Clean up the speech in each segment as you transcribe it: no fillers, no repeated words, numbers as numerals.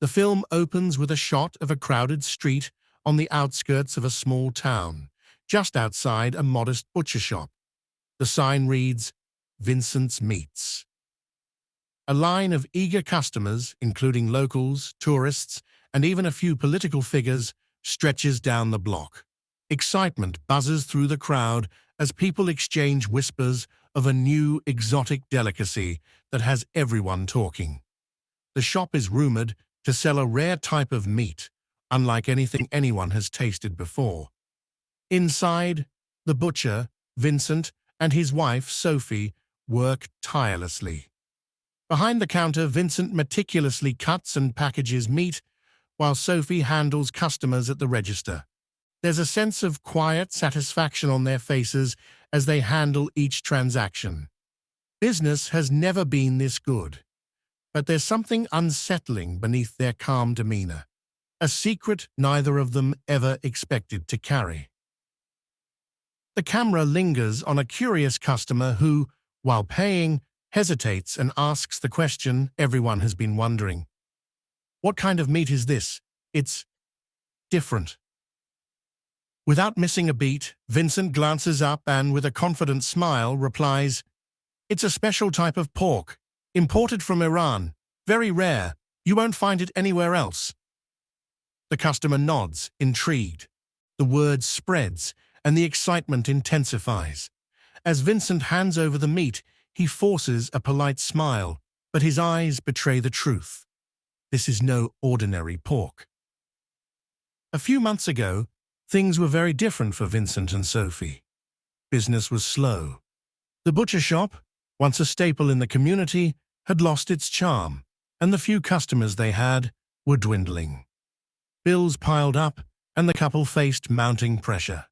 The film opens with a shot of a crowded street on the outskirts of a small town, just outside a modest butcher shop. The sign reads, "Vincent's Meats." A line of eager customers, including locals, tourists, and even a few political figures, stretches down the block. Excitement buzzes through the crowd as people exchange whispers of a new exotic delicacy that has everyone talking. The shop is rumored to sell a rare type of meat, unlike anything anyone has tasted before. Inside, the butcher, Vincent, and his wife, Sophie, work tirelessly. Behind the counter, Vincent meticulously cuts and packages meat, while Sophie handles customers at the register. There's a sense of quiet satisfaction on their faces as they handle each transaction. Business has never been this good, but there's something unsettling beneath their calm demeanor, a secret neither of them ever expected to carry. The camera lingers on a curious customer who, while paying, hesitates and asks the question everyone has been wondering. What kind of meat is this? It's different. Without missing a beat, Vincent glances up and, with a confident smile, replies, "It's a special type of pork, imported from Iran. Very rare. You won't find it anywhere else." The customer nods, intrigued. The word spreads, and the excitement intensifies. As Vincent hands over the meat, he forces a polite smile, but his eyes betray the truth. This is no ordinary pork. A few months ago, things were very different for Vincent and Sophie. Business was slow. The butcher shop, once a staple in the community, had lost its charm, and the few customers they had were dwindling. Bills piled up, and the couple faced mounting pressure.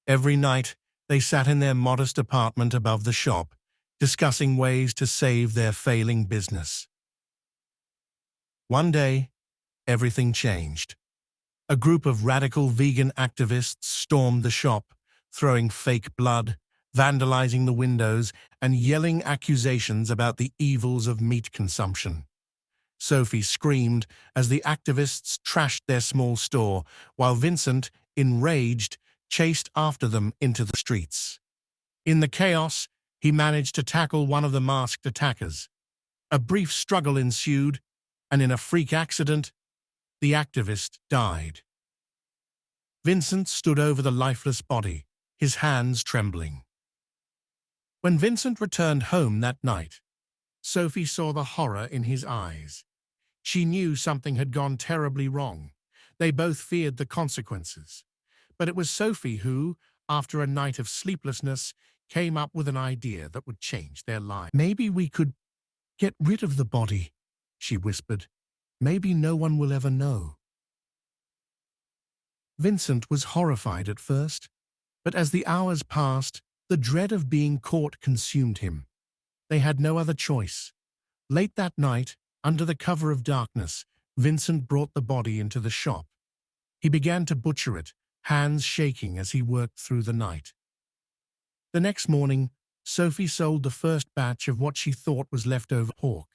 Every night, they sat in their modest apartment above the shop, discussing ways to save their failing business. One day, everything changed. A group of radical vegan activists stormed the shop, throwing fake blood, vandalizing the windows, and yelling accusations about the evils of meat consumption. Sophie screamed as the activists trashed their small store, while Vincent, enraged, chased after them into the streets. In the chaos, he managed to tackle one of the masked attackers. A brief struggle ensued, and in a freak accident, the activist died. Vincent stood over the lifeless body, his hands trembling. When Vincent returned home that night, Sophie saw the horror in his eyes. She knew something had gone terribly wrong. They both feared the consequences. But it was Sophie who, after a night of sleeplessness, came up with an idea that would change their lives. "Maybe we could get rid of the body," she whispered. "Maybe no one will ever know." Vincent was horrified at first, but as the hours passed, the dread of being caught consumed him. They had no other choice. Late that night, under the cover of darkness, Vincent brought the body into the shop. He began to butcher it, hands shaking as he worked through the night. The next morning, Sophie sold the first batch of what she thought was leftover pork.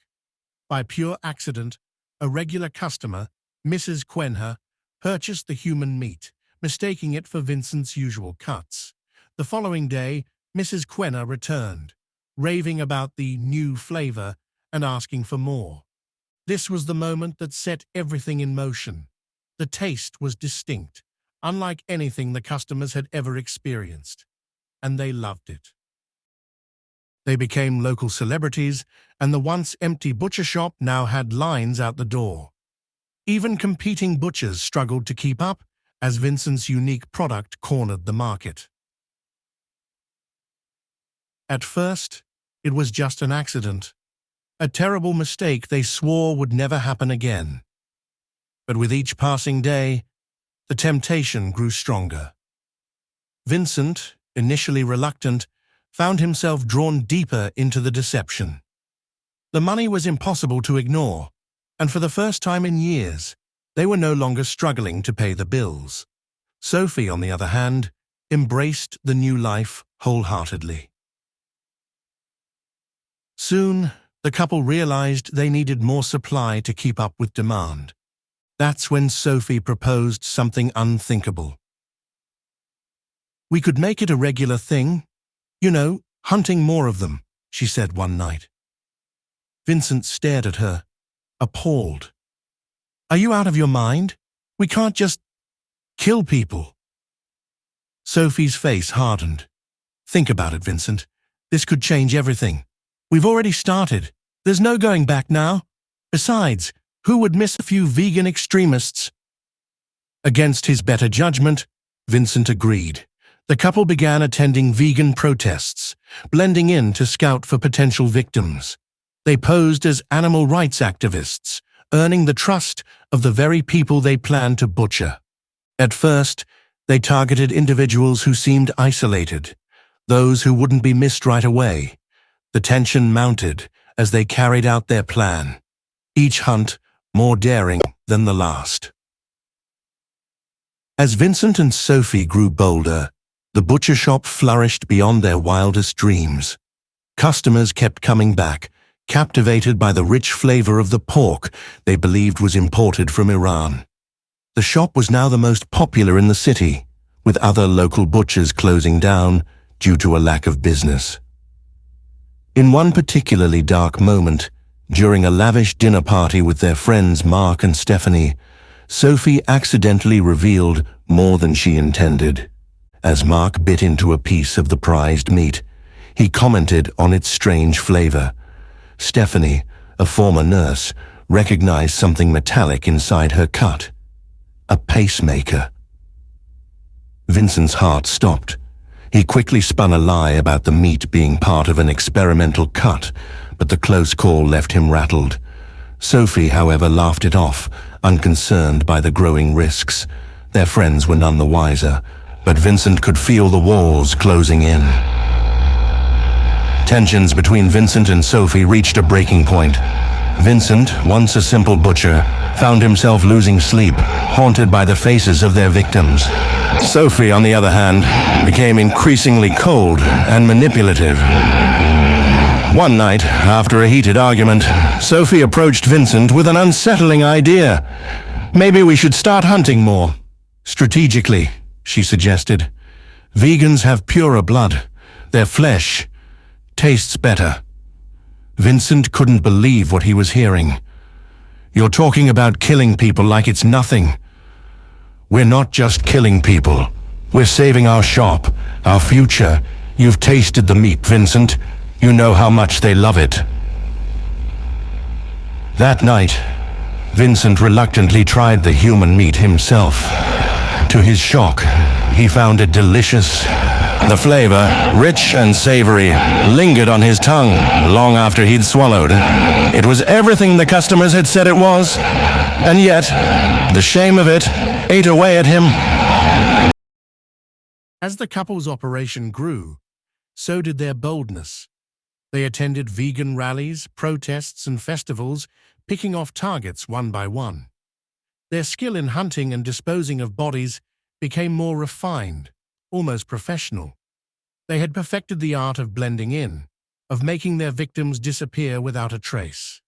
By pure accident, a regular customer, Mrs. Quenher, purchased the human meat, mistaking it for Vincent's usual cuts. The following day, Mrs. Quenher returned, raving about the new flavor and asking for more. This was the moment that set everything in motion. The taste was distinct, unlike anything the customers had ever experienced, and they loved it. They became local celebrities, and the once empty butcher shop now had lines out the door. Even competing butchers struggled to keep up, as Vincent's unique product cornered the market. At first, it was just an accident, a terrible mistake they swore would never happen again. But with each passing day, the temptation grew stronger. Vincent, initially reluctant, found himself drawn deeper into the deception. The money was impossible to ignore, and for the first time in years, they were no longer struggling to pay the bills. Sophie, on the other hand, embraced the new life wholeheartedly. Soon, the couple realized they needed more supply to keep up with demand. That's when Sophie proposed something unthinkable. "We could make it a regular thing. You know, hunting more of them," she said one night. Vincent stared at her, appalled. "Are you out of your mind? We can't just kill people." Sophie's face hardened. "Think about it, Vincent. This could change everything. We've already started. There's no going back now. Besides, who would miss a few vegan extremists?" Against his better judgment, Vincent agreed. The couple began attending vegan protests, blending in to scout for potential victims. They posed as animal rights activists, earning the trust of the very people they planned to butcher. At first, they targeted individuals who seemed isolated, those who wouldn't be missed right away. The tension mounted as they carried out their plan, each hunt more daring than the last. As Vincent and Sophie grew bolder, the butcher shop flourished beyond their wildest dreams. Customers kept coming back, captivated by the rich flavor of the pork they believed was imported from Iran. The shop was now the most popular in the city, with other local butchers closing down due to a lack of business. In one particularly dark moment, during a lavish dinner party with their friends Mark and Stephanie, Sophie accidentally revealed more than she intended. As Mark bit into a piece of the prized meat, he commented on its strange flavor. Stephanie, a former nurse, recognized something metallic inside her cut. A pacemaker. Vincent's heart stopped. He quickly spun a lie about the meat being part of an experimental cut, but the close call left him rattled. Sophie, however, laughed it off, unconcerned by the growing risks. Their friends were none the wiser, but Vincent could feel the walls closing in. Tensions between Vincent and Sophie reached a breaking point. Vincent, once a simple butcher, found himself losing sleep, haunted by the faces of their victims. Sophie, on the other hand, became increasingly cold and manipulative. One night, after a heated argument, Sophie approached Vincent with an unsettling idea. "Maybe we should start hunting more. Strategically," she suggested. "Vegans have purer blood. Their flesh tastes better." Vincent couldn't believe what he was hearing. "You're talking about killing people like it's nothing." "We're not just killing people. We're saving our shop, our future. You've tasted the meat, Vincent. You know how much they love it." That night, Vincent reluctantly tried the human meat himself. To his shock, he found it delicious. The flavor, rich and savory, lingered on his tongue long after he'd swallowed. It was everything the customers had said it was, and yet, the shame of it ate away at him. As the couple's operation grew, so did their boldness. They attended vegan rallies, protests, and festivals, picking off targets one by one. Their skill in hunting and disposing of bodies became more refined, almost professional. They had perfected the art of blending in, of making their victims disappear without a trace.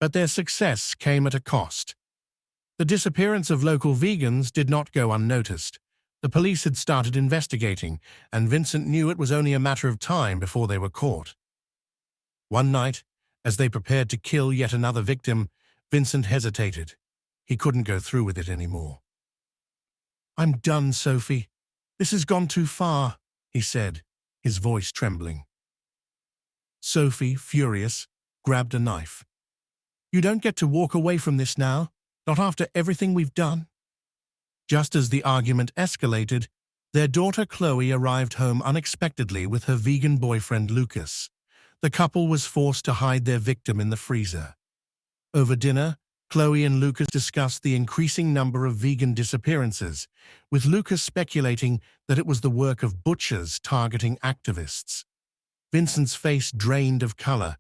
But their success came at a cost. The disappearance of local vegans did not go unnoticed. The police had started investigating, and Vincent knew it was only a matter of time before they were caught. One night, as they prepared to kill yet another victim, Vincent hesitated. He couldn't go through with it anymore. "I'm done, Sophie. This has gone too far," he said, his voice trembling. Sophie, furious, grabbed a knife. "You don't get to walk away from this now, not after everything we've done." Just as the argument escalated, their daughter Chloe arrived home unexpectedly with her vegan boyfriend Lucas. The couple was forced to hide their victim in the freezer. Over dinner, Chloe and Lucas discussed the increasing number of vegan disappearances, with Lucas speculating that it was the work of butchers targeting activists. Vincent's face drained of color,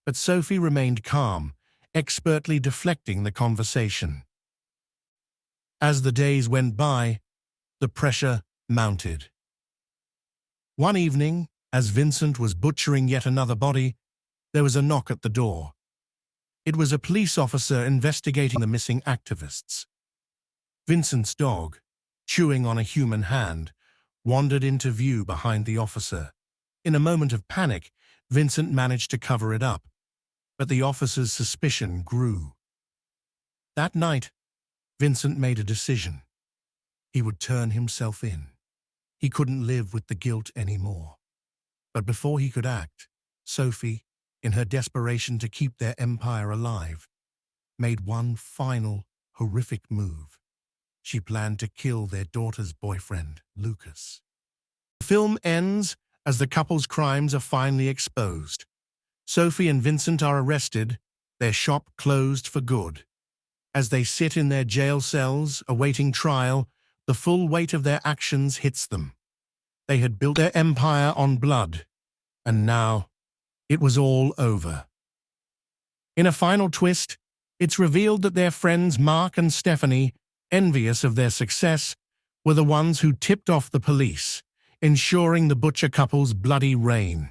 but Sophie remained calm, expertly deflecting the conversation. As the days went by, the pressure mounted. One evening, as Vincent was butchering yet another body, there was a knock at the door. It was a police officer investigating the missing activists. Vincent's dog, chewing on a human hand, wandered into view behind the officer. In a moment of panic, Vincent managed to cover it up, but the officer's suspicion grew. That night, Vincent made a decision. He would turn himself in. He couldn't live with the guilt anymore. But before he could act, Sophie, in her desperation to keep their empire alive, made one final, horrific move. She planned to kill their daughter's boyfriend, Lucas. The film ends as the couple's crimes are finally exposed. Sophie and Vincent are arrested, their shop closed for good. As they sit in their jail cells, awaiting trial, the full weight of their actions hits them. They had built their empire on blood, and now it was all over. In a final twist, it's revealed that their friends Mark and Stephanie, envious of their success, were the ones who tipped off the police, ensuring the butcher couple's bloody reign.